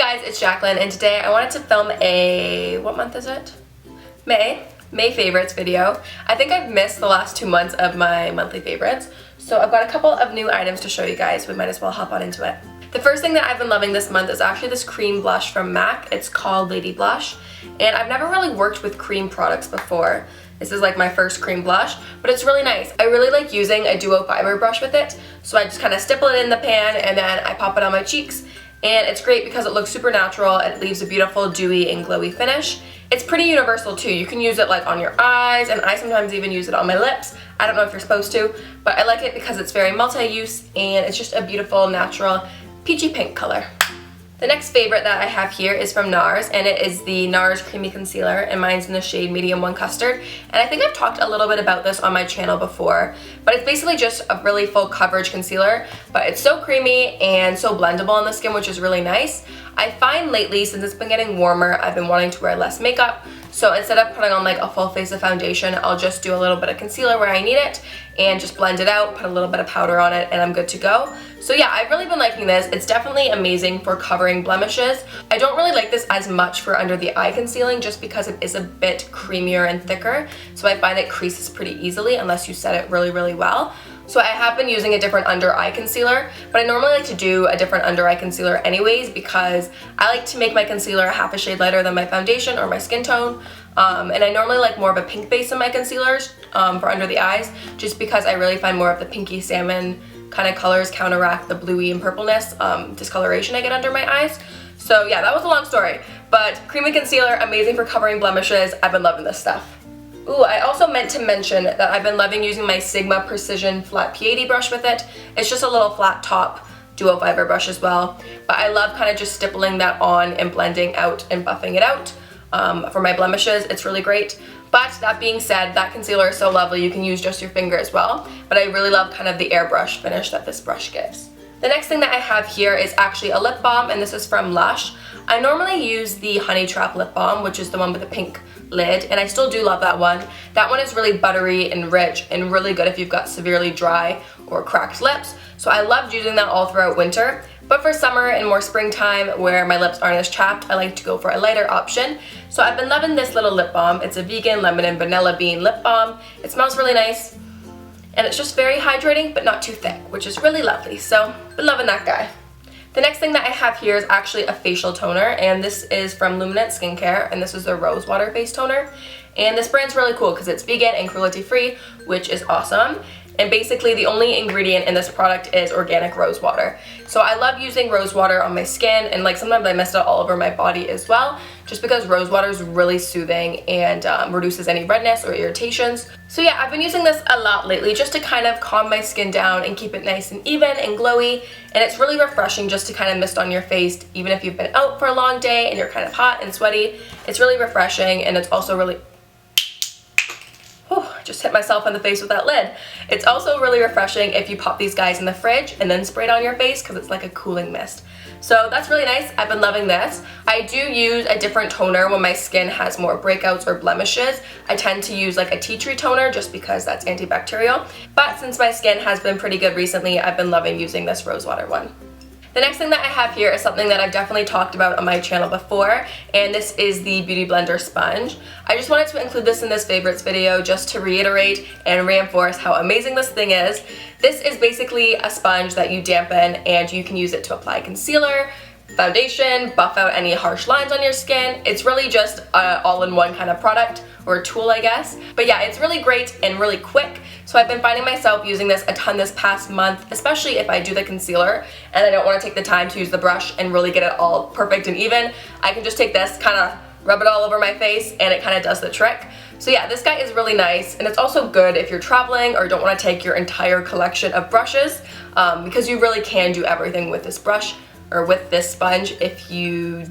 guys, it's Jaclyn, and today I wanted to film a, what month is it? May favorites video. I think I've missed the last 2 months of my monthly favorites, so I've got a couple of new items to show you guys. We might as well hop on into it. The first thing that I've been loving this month is actually this cream blush from MAC. It's called Ladyblush, and I've never really worked with cream products before. This is like my first cream blush, but it's really nice. I really like using a duo fiber brush with it, so I just kind of stipple it in the pan and then I pop it on my cheeks. And it's great because it looks super natural. It leaves a beautiful dewy and glowy finish. It's pretty universal too. You can use it like on your eyes, and I sometimes even use it on my lips. I don't know if you're supposed to, but I like it because it's very multi-use and it's just a beautiful, natural, peachy pink color. The next favorite that I have here is from Nars, and it is the Nars Creamy Concealer, and mine's in the shade Medium 1 Custard. And I think I've talked a little bit about this on my channel before, but it's basically just a really full coverage concealer, but it's so creamy and so blendable on the skin, which is really nice. I find lately, since it's been getting warmer, I've been wanting to wear less makeup, so instead of putting on like a full face of foundation, I'll just do a little bit of concealer where I need it and just blend it out, put a little bit of powder on it, and I'm good to go. So yeah, I've really been liking this. It's definitely amazing for covering blemishes. I don't really like this as much for under the eye concealing just because it is a bit creamier and thicker, so I find it creases pretty easily unless you set it really, really well. So I have been using a different under eye concealer, but I normally like to do a different under eye concealer anyways because I like to make my concealer half a shade lighter than my foundation or my skin tone. And I normally like more of a pink base in my concealers for under the eyes, just because I really find more of the pinky salmon kind of colors counteract the bluey and purpleness discoloration I get under my eyes. So yeah, that was a long story, but creamy concealer, amazing for covering blemishes. I've been loving this stuff. Ooh, I also meant to mention that I've been loving using my Sigma Precision Flat P80 brush with it. It's just a little flat top duo fiber brush as well, but I love kind of just stippling that on and blending out and buffing it out for my blemishes. It's really great. But that being said, that concealer is so lovely, you can use just your finger as well, but I really love kind of the airbrush finish that this brush gives. The next thing that I have here is actually a lip balm, and this is from Lush. I normally use the Honey Trap lip balm, which is the one with the pink lid, and I still do love that one. That one is really buttery and rich and really good if you've got severely dry or cracked lips. So I loved using that all throughout winter. But for summer and more springtime where my lips aren't as chapped, I like to go for a lighter option. So I've been loving this little lip balm. It's a vegan lemon and vanilla bean lip balm. It smells really nice, and it's just very hydrating but not too thick, which is really lovely. So been loving that guy. The next thing that I have here is actually a facial toner, and this is from Luminance Skincare, and this is the Rosewater face toner. And this brand's really cool because it's vegan and cruelty-free, which is awesome. And basically the only ingredient in this product is organic rose water. So I love using rose water on my skin, and like sometimes I mist it all over my body as well, just because rose water is really soothing and reduces any redness or irritations. So yeah, I've been using this a lot lately just to kind of calm my skin down and keep it nice and even and glowy. And it's really refreshing just to kind of mist on your face, even if you've been out for a long day and you're kind of hot and sweaty. It's really refreshing, and it's also really... just hit myself in the face with that lid. It's also really refreshing if you pop these guys in the fridge and then spray it on your face because it's like a cooling mist. So that's really nice. I've been loving this. I do use a different toner when my skin has more breakouts or blemishes. I tend to use like a tea tree toner just because that's antibacterial. But since my skin has been pretty good recently, I've been loving using this Rosewater one. The next thing that I have here is something that I've definitely talked about on my channel before, and this is the Beauty Blender sponge. I just wanted to include this in this favorites video just to reiterate and reinforce how amazing this thing is. This is basically a sponge that you dampen, and you can use it to apply concealer, foundation, buff out any harsh lines on your skin. It's really just an all-in-one kind of product, or a tool, I guess. But yeah, it's really great and really quick. So I've been finding myself using this a ton this past month, especially if I do the concealer and I don't want to take the time to use the brush and really get it all perfect and even. I can just take this, kind of rub it all over my face, and it kind of does the trick. So yeah, this guy is really nice, and it's also good if you're traveling or don't want to take your entire collection of brushes, because you really can do everything with this brush or with this sponge if you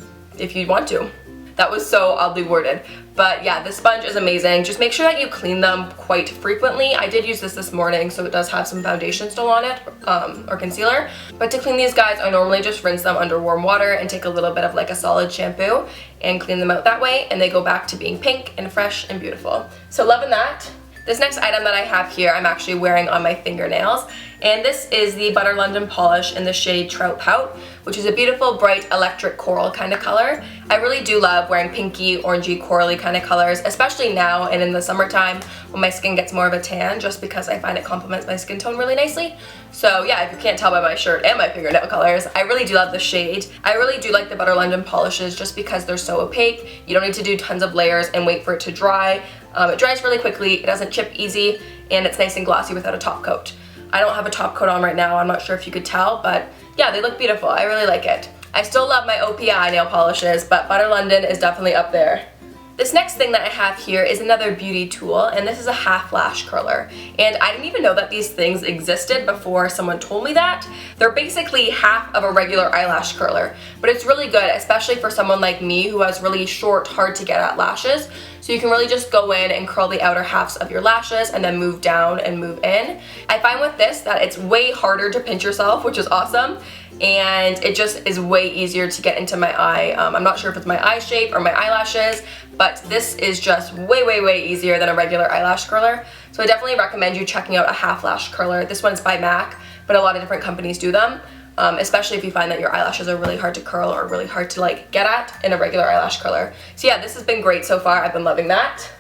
want to. That was so oddly worded. But yeah, this sponge is amazing. Just make sure that you clean them quite frequently. I did use this morning, so it does have some foundation still on it, or concealer. But to clean these guys, I normally just rinse them under warm water and take a little bit of like a solid shampoo and clean them out that way, and they go back to being pink and fresh and beautiful. So loving that. This next item that I have here, I'm actually wearing on my fingernails, and this is the Butter London Polish in the shade Trout Pout, which is a beautiful, bright, electric coral kind of color. I really do love wearing pinky, orangey, corally kind of colors, especially now and in the summertime when my skin gets more of a tan, just because I find it complements my skin tone really nicely. So yeah, if you can't tell by my shirt and my fingernail colors, I really do love the shade. I really do like the Butter London polishes just because they're so opaque. You don't need to do tons of layers and wait for it to dry. It dries really quickly, it doesn't chip easy, and it's nice and glossy without a top coat. I don't have a top coat on right now, I'm not sure if you could tell, but yeah, they look beautiful. I really like it. I still love my OPI nail polishes, but Butter London is definitely up there. This next thing that I have here is another beauty tool, and this is a half lash curler. And I didn't even know that these things existed before someone told me that. They're basically half of a regular eyelash curler, but it's really good, especially for someone like me who has really short, hard to get at lashes. So you can really just go in and curl the outer halves of your lashes and then move down and move in. I find with this that it's way harder to pinch yourself, which is awesome. And it just is way easier to get into my eye. I'm not sure if it's my eye shape or my eyelashes, but this is just way easier than a regular eyelash curler. So I definitely recommend you checking out a half lash curler. This one's by MAC, but a lot of different companies do them, especially if you find that your eyelashes are really hard to curl or really hard to like get at in a regular eyelash curler. So yeah, this has been great so far. I've been loving that.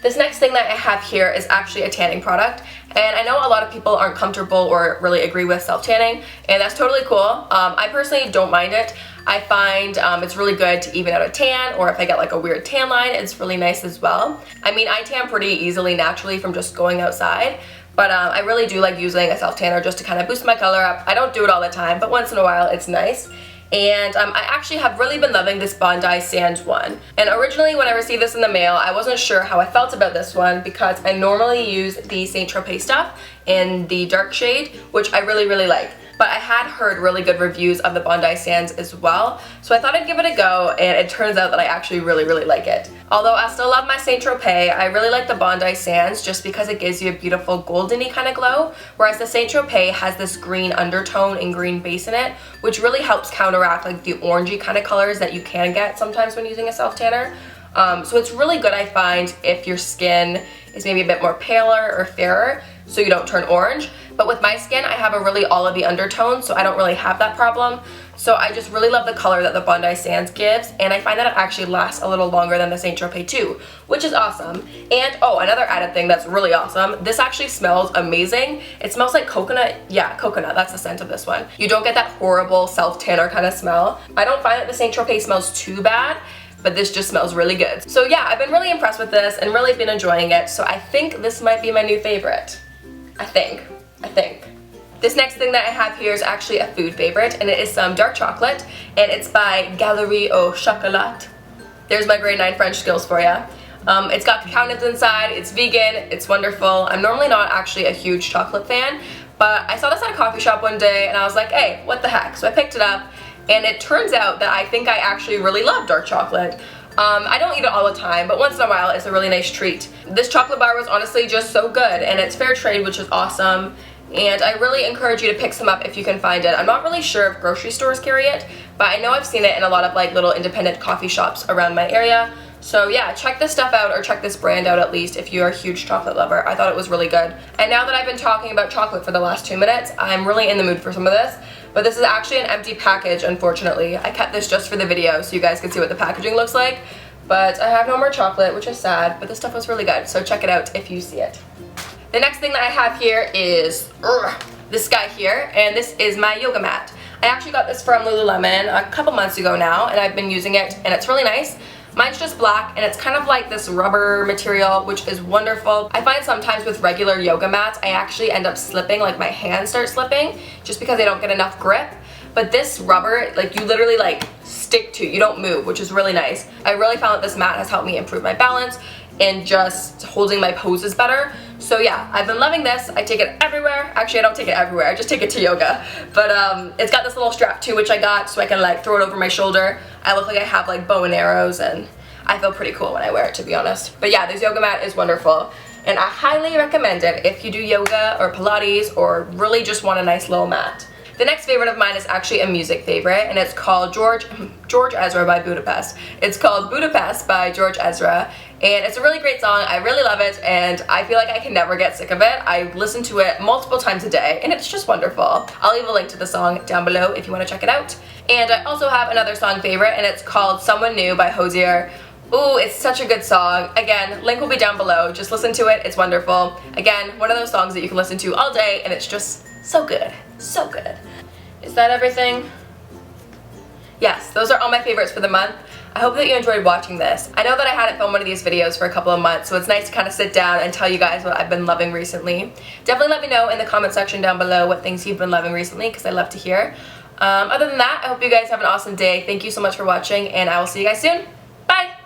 This next thing that I have here is actually a tanning product, and I know a lot of people aren't comfortable or really agree with self-tanning, and that's totally cool. I personally don't mind it. I find it's really good to even out a tan, or if I get like a weird tan line, it's really nice as well. I mean, I tan pretty easily naturally from just going outside, but I really do like using a self-tanner just to kind of boost my color up. I don't do it all the time, but once in a while it's nice. And I actually have really been loving this Bondi Sands one. And originally when I received this in the mail, I wasn't sure how I felt about this one because I normally use the Saint Tropez stuff in the dark shade, which I really like. But I had heard really good reviews of the Bondi Sands as well, so I thought I'd give it a go, and it turns out that I actually really like it. Although I still love my Saint Tropez, I really like the Bondi Sands just because it gives you a beautiful goldeny kind of glow, whereas the Saint Tropez has this green undertone and green base in it, which really helps counteract like the orangey kind of colors that you can get sometimes when using a self-tanner. So it's really good, I find, if your skin is maybe a bit more paler or fairer, so you don't turn orange. But with my skin, I have a really olivey undertone, so I don't really have that problem. So I just really love the color that the Bondi Sands gives, and I find that it actually lasts a little longer than the Saint Tropez too, which is awesome. And oh, another added thing that's really awesome, this actually smells amazing. It smells like coconut. Yeah, coconut, that's the scent of this one. You don't get that horrible self-tanner kind of smell. I don't find that the Saint Tropez smells too bad, but this just smells really good. So yeah, I've been really impressed with this and really been enjoying it, so I think this might be my new favorite. I think. This next thing that I have here is actually a food favorite, and it is some dark chocolate, and it's by Gallerie au Chocolat. There's my grade 9 French skills for you. It's got cacao nibs inside, it's vegan, it's wonderful. I'm normally not actually a huge chocolate fan, but I saw this at a coffee shop one day, and I was like, hey, what the heck? So I picked it up, and it turns out that I think I actually really love dark chocolate. I don't eat it all the time, but once in a while it's a really nice treat. This chocolate bar was honestly just so good, and it's fair trade, which is awesome. And I really encourage you to pick some up if you can find it. I'm not really sure if grocery stores carry it, but I know I've seen it in a lot of like little independent coffee shops around my area. So yeah, check this stuff out, or check this brand out at least if you're a huge chocolate lover. I thought it was really good. And now that I've been talking about chocolate for the last 2 minutes, I'm really in the mood for some of this. But this is actually an empty package, unfortunately. I kept this just for the video so you guys can see what the packaging looks like. But I have no more chocolate, which is sad, but this stuff was really good, so check it out if you see it. The next thing that I have here is this guy here, and this is my yoga mat. I actually got this from Lululemon a couple months ago now, and I've been using it, and it's really nice. Mine's just black, and it's kind of like this rubber material, which is wonderful. I find sometimes with regular yoga mats, I actually end up slipping, like my hands start slipping, just because I don't get enough grip. But this rubber, like you literally like stick to, you don't move, which is really nice. I really found that this mat has helped me improve my balance and just holding my poses better. So yeah, I've been loving this. I take it everywhere. Actually, I don't take it everywhere. I just take it to yoga. But it's got this little strap too, which I got so I can like throw it over my shoulder. I look like I have like bow and arrows, and I feel pretty cool when I wear it, to be honest. But yeah, this yoga mat is wonderful, and I highly recommend it if you do yoga or Pilates or really just want a nice little mat. The next favorite of mine is actually a music favorite, and it's called George Ezra by Budapest. It's called Budapest by George Ezra, and it's a really great song. I really love it, and I feel like I can never get sick of it. I listen to it multiple times a day, and it's just wonderful. I'll leave a link to the song down below if you want to check it out. And I also have another song favorite, and it's called Someone New by Hosier. Ooh, it's such a good song. Again, link will be down below. Just listen to it. It's wonderful. Again, one of those songs that you can listen to all day, and it's just so good. So good. Is that everything? Yes, those are all my favorites for the month. I hope that you enjoyed watching this. I know that I hadn't filmed one of these videos for a couple of months, so it's nice to kind of sit down and tell you guys what I've been loving recently. Definitely let me know in the comment section down below what things you've been loving recently, because I love to hear. Other than that, I hope you guys have an awesome day. Thank you so much for watching, and I will see you guys soon. Bye!